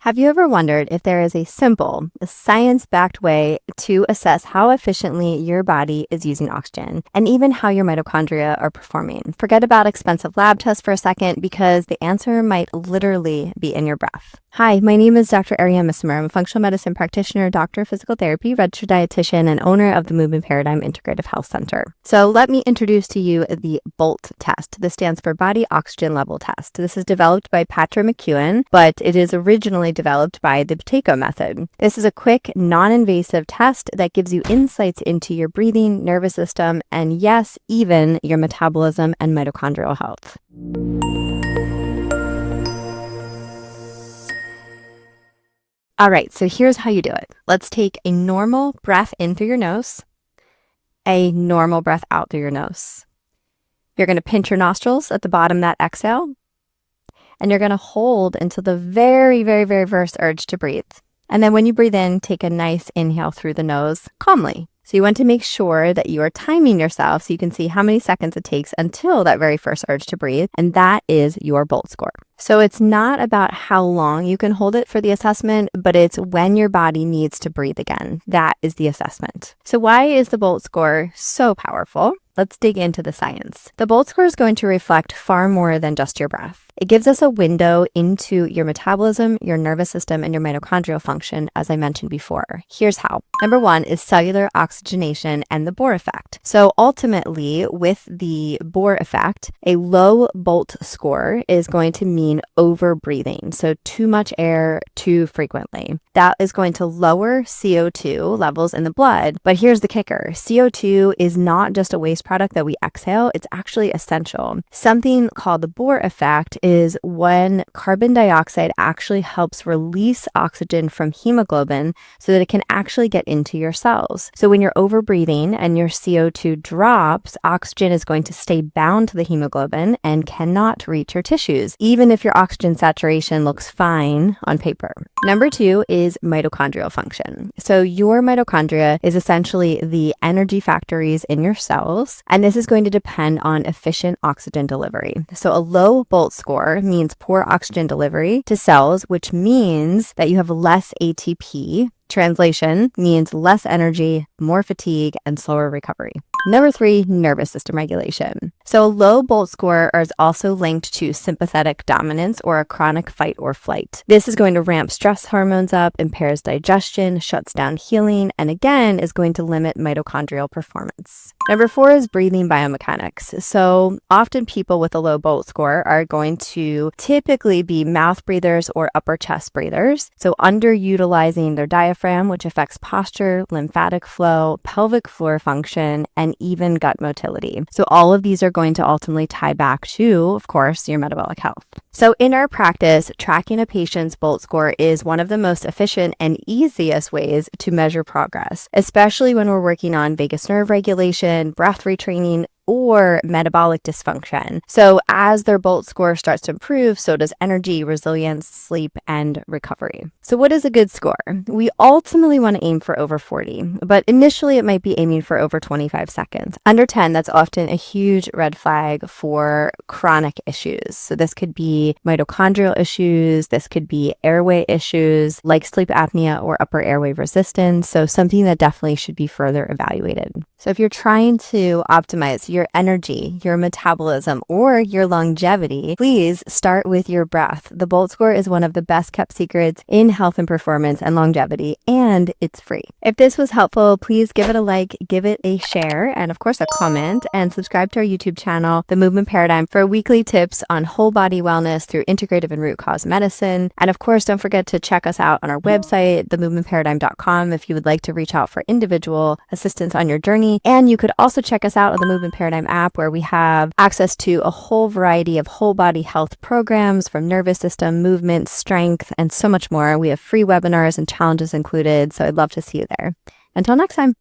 Have you ever wondered if there is a simple, science-backed way to assess how efficiently your body is using oxygen and even how your mitochondria are performing? Forget about expensive lab tests for a second because the answer might literally be in your breath. Hi, my name is Dr. Ariane Missimer. I'm a functional medicine practitioner, doctor of physical therapy, registered dietitian, and owner of the Movement Paradigm Integrative Health Center. So let me introduce to you the BOLT test. This stands for Body Oxygen Level Test. This is developed by Patrick McEwen, but it is originally developed by the Buteyko method. This is a quick, non-invasive test that gives you insights into your breathing, nervous system, and yes, even your metabolism and mitochondrial health. All right, so here's how you do it. Let's take a normal breath in through your nose, a normal breath out through your nose. You're going to pinch your nostrils at the bottom of that exhale, and you're going to hold until the very, very, very first urge to breathe. And then when you breathe in, take a nice inhale through the nose calmly. So you want to make sure that you are timing yourself so you can see how many seconds it takes until that very first urge to breathe. And that is your BOLT score. So it's not about how long you can hold it for the assessment, but it's when your body needs to breathe again. That is the assessment. So why is the BOLT score so powerful? Let's dig into the science. The BOLT score is going to reflect far more than just your breath. It gives us a window into your metabolism, your nervous system, and your mitochondrial function, as I mentioned before. Here's how. Number one is cellular oxygenation and the Bohr effect. So ultimately, with the Bohr effect, a low BOLT score is going to mean over-breathing, so too much air too frequently. That is going to lower CO2 levels in the blood, but here's the kicker. CO2 is not just a waste product that we exhale, it's actually essential. Something called the Bohr effect is when carbon dioxide actually helps release oxygen from hemoglobin so that it can actually get into your cells. So when you're over-breathing and your CO2 drops, oxygen is going to stay bound to the hemoglobin and cannot reach your tissues, even if your oxygen saturation looks fine on paper. Number two is mitochondrial function. So your mitochondria is essentially the energy factories in your cells, and this is going to depend on efficient oxygen delivery. So a low BOLT score means poor oxygen delivery to cells, which means that you have less ATP. Translation means less energy, more fatigue, and slower recovery. Number three, nervous system regulation. So a low BOLT score is also linked to sympathetic dominance or a chronic fight or flight. This is going to ramp stress hormones up, impairs digestion, shuts down healing, and again is going to limit mitochondrial performance. Number four is breathing biomechanics. So often people with a low BOLT score are going to typically be mouth breathers or upper chest breathers. So underutilizing their diaphragm, which affects posture, lymphatic flow, pelvic floor function, and even gut motility. So all of these are going to ultimately tie back to, of course, your metabolic health. So in our practice, tracking a patient's BOLT score is one of the most efficient and easiest ways to measure progress, especially when we're working on vagus nerve regulation, breath retraining, or metabolic dysfunction. So as their BOLT score starts to improve, so does energy, resilience, sleep, and recovery. So what is a good score? We ultimately want to aim for over 40, but initially it might be aiming for over 25 seconds. Under 10, that's often a huge red flag for chronic issues. So this could be mitochondrial issues, this could be airway issues like sleep apnea or upper airway resistance. So something that definitely should be further evaluated. So if you're trying to optimize your energy, your metabolism, or your longevity, please start with your breath. The BOLT score is one of the best kept secrets in health and performance and longevity, and it's free. If this was helpful, please give it a like, give it a share, and of course a comment, and subscribe to our YouTube channel, The Movement Paradigm, for weekly tips on whole body wellness through integrative and root cause medicine. And of course, don't forget to check us out on our website, themovementparadigm.com, if you would like to reach out for individual assistance on your journey. And you could also check us out on the Movement Paradigm app, where we have access to a whole variety of whole body health programs from nervous system, movement, strength, and so much more. We have free webinars and challenges included, so I'd love to see you there. Until next time.